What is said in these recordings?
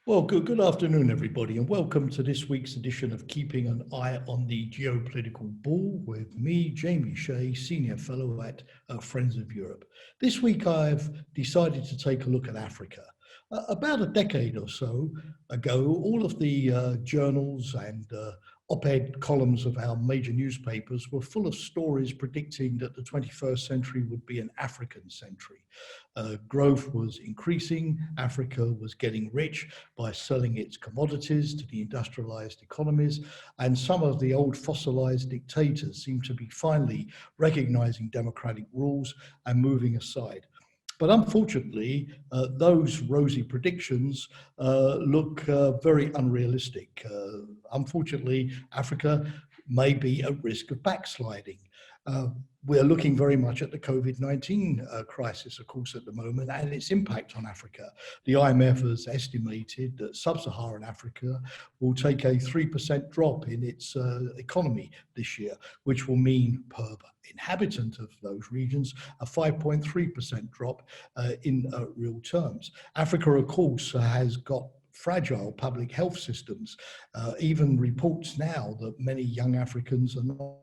Well, good afternoon, everybody, and welcome to this week's edition of Keeping an Eye on the Geopolitical Ball with me, Jamie Shea, Senior Fellow at Friends of Europe. This week, I've decided to take a look at Africa. About a decade or so ago, all of the journals and op-ed columns of our major newspapers were full of stories predicting that the 21st century would be an African century. Growth was increasing, Africa was getting rich by selling its commodities to the industrialized economies, and some of the old fossilized dictators seemed to be finally recognizing democratic rules and moving aside. But unfortunately, those rosy predictions look very unrealistic. Unfortunately, Africa may be at risk of backsliding. We're looking very much at the COVID-19 crisis, of course, at the moment, and its impact on Africa. The IMF has estimated that sub-Saharan Africa will take a 3% drop in its economy this year, which will mean per inhabitant of those regions a 5.3% drop in real terms. Africa, of course, has got fragile public health systems. Even reports now that many young Africans are not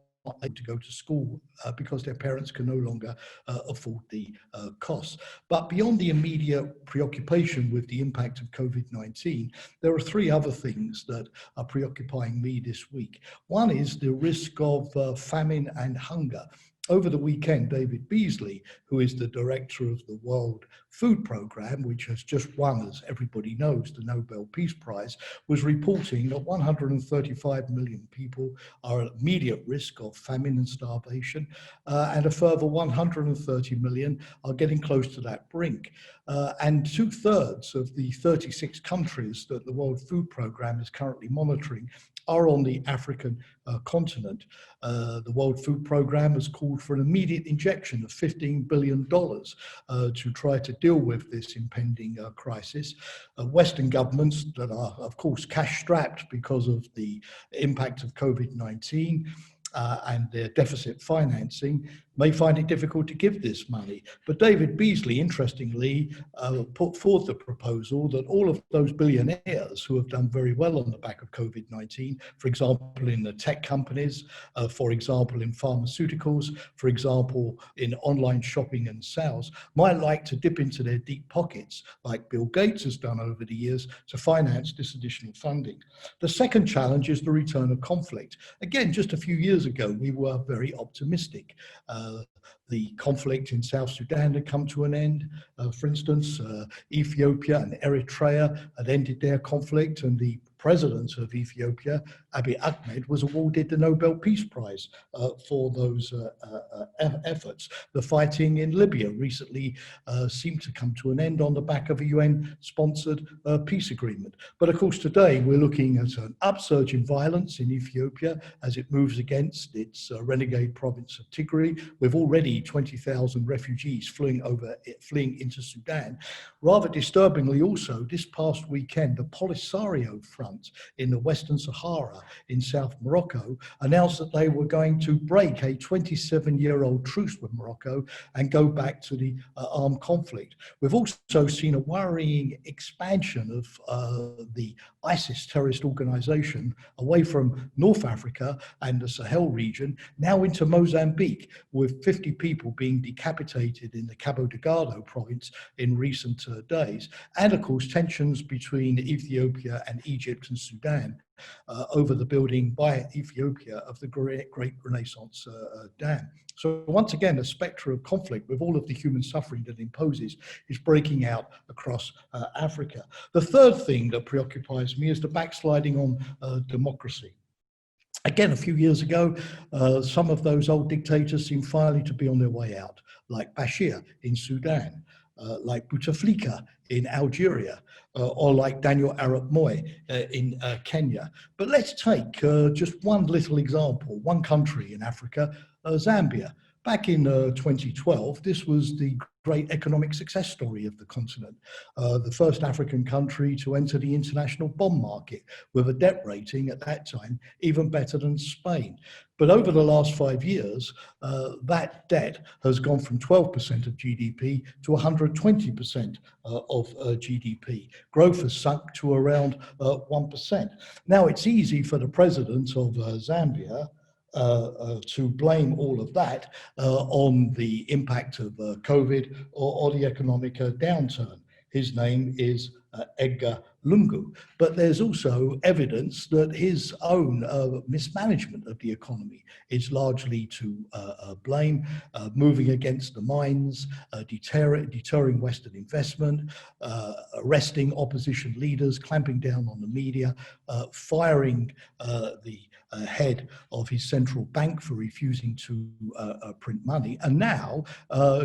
able to go to school because their parents can no longer afford the costs. But beyond the immediate preoccupation with the impact of COVID-19, there are three other things that are preoccupying me this week. One is the risk of famine and hunger. Over the weekend, David Beasley, who is the director of the World Food Programme, which has just won, as everybody knows, the Nobel Peace Prize, was reporting that 135 million people are at immediate risk of famine and starvation, and a further 130 million are getting close to that brink. And 2/3 of the 36 countries that the World Food Programme is currently monitoring are on the African continent. The World Food Programme has called for an immediate injection of $15 billion to try to deal with this impending crisis. Western governments that are, of course, cash-strapped because of the impact of COVID-19 and their deficit financing may find it difficult to give this money. But David Beasley, interestingly, put forth the proposal that all of those billionaires who have done very well on the back of COVID-19, for example, in the tech companies, for example, in pharmaceuticals, for example, in online shopping and sales, might like to dip into their deep pockets, like Bill Gates has done over the years, to finance this additional funding. The second challenge is the return of conflict. Again, just a few years ago, we were very optimistic. The conflict in South Sudan had come to an end. For instance, Ethiopia and Eritrea had ended their conflict, and the president of Ethiopia, Abiy Ahmed, was awarded the Nobel Peace Prize for those efforts. The fighting in Libya recently seemed to come to an end on the back of a UN-sponsored peace agreement. But of course, today we're looking at an upsurge in violence in Ethiopia as it moves against its renegade province of Tigray, with already 20,000 refugees fleeing into Sudan. Rather disturbingly also, this past weekend, the Polisario Front in the Western Sahara in South Morocco announced that they were going to break a 27-year-old truce with Morocco and go back to the armed conflict. We've also seen a worrying expansion of the ISIS terrorist organization away from North Africa and the Sahel region, now into Mozambique, with 50 people being decapitated in the Cabo Delgado province in recent days. And of course, tensions between Ethiopia and Egypt and Sudan over the building by Ethiopia of the Great Renaissance Dam. So once again, a spectre of conflict with all of the human suffering that it imposes is breaking out across Africa. The third thing that preoccupies me is the backsliding on democracy. Again, a few years ago, some of those old dictators seemed finally to be on their way out, like Bashir in Sudan, like Bouteflika in Algeria, or like Daniel Arap Moi in Kenya. But let's take just one little example, one country in Africa, Zambia. Back in 2012, this was the great economic success story of the continent. The first African country to enter the international bond market with a debt rating at that time even better than Spain. But over the last 5 years, that debt has gone from 12% of GDP to 120% of GDP. Growth has sunk to around 1%. Now, it's easy for the president of Zambia to blame all of that on the impact of COVID or the economic downturn. His name is Edgar Lungu. But there's also evidence that his own mismanagement of the economy is largely to blame, moving against the mines, deterring Western investment, arresting opposition leaders, clamping down on the media, firing the head of his central bank for refusing to print money, and now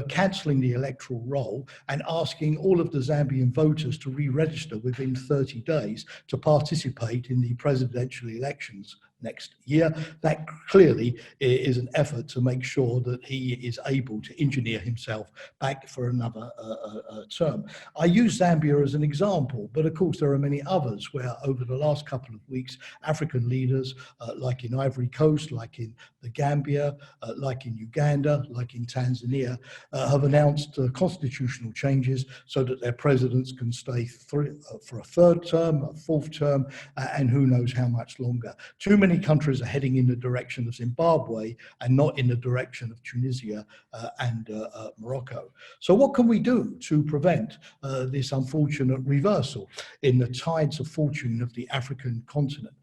cancelling the electoral roll and asking all of the Zambian voters to re-register within 30 days to participate in the presidential elections next year. That clearly is an effort to make sure that he is able to engineer himself back for another term. I use Zambia as an example, but of course there are many others where over the last couple of weeks, African leaders like in Ivory Coast, like in the Gambia, like in Uganda, like in Tanzania, have announced constitutional changes so that their presidents can stay for a third term, a fourth term, and who knows how much longer. Too many countries are heading in the direction of Zimbabwe and not in the direction of Tunisia and Morocco. So what can we do to prevent this unfortunate reversal in the tides of fortune of the African continent?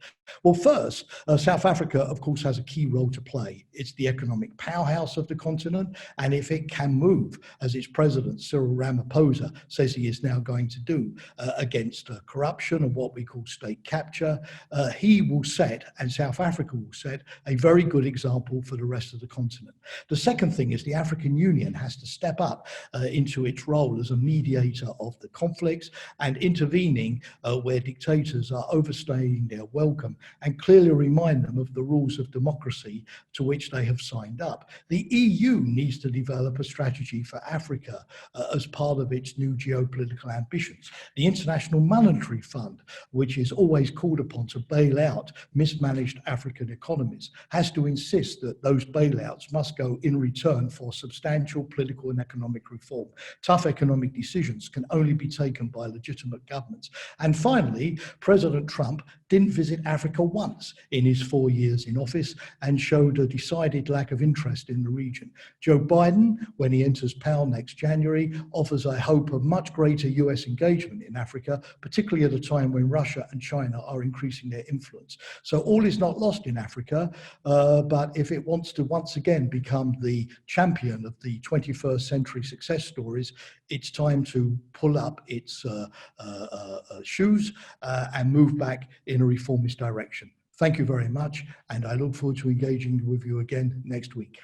Well, first, South Africa, of course, has a key role to play. It's the economic powerhouse of the continent, and if it can move, as its president, Cyril Ramaphosa, says he is now going to do, against corruption and what we call state capture, he will set, and South Africa will set, a very good example for the rest of the continent. The second thing is the African Union has to step up into its role as a mediator of the conflicts and intervening where dictators are overstaying their welcome, and clearly remind them of the rules of democracy to which they have signed up. The EU needs to develop a strategy for Africa as part of its new geopolitical ambitions. The International Monetary Fund, which is always called upon to bail out mismanaged African economies, has to insist that those bailouts must go in return for substantial political and economic reform. Tough economic decisions can only be taken by legitimate governments. And finally, President Trump didn't visit Africa once in his 4 years in office and showed a decided lack of interest in the region. Joe Biden, when he enters power next January, offers a hope of much greater US engagement in Africa, particularly at a time when Russia and China are increasing their influence. So all is not lost in Africa, but if it wants to once again become the champion of the 21st century success stories, it's time to pull up its shoes and move back in a reformist direction. Thank you very much, and I look forward to engaging with you again next week.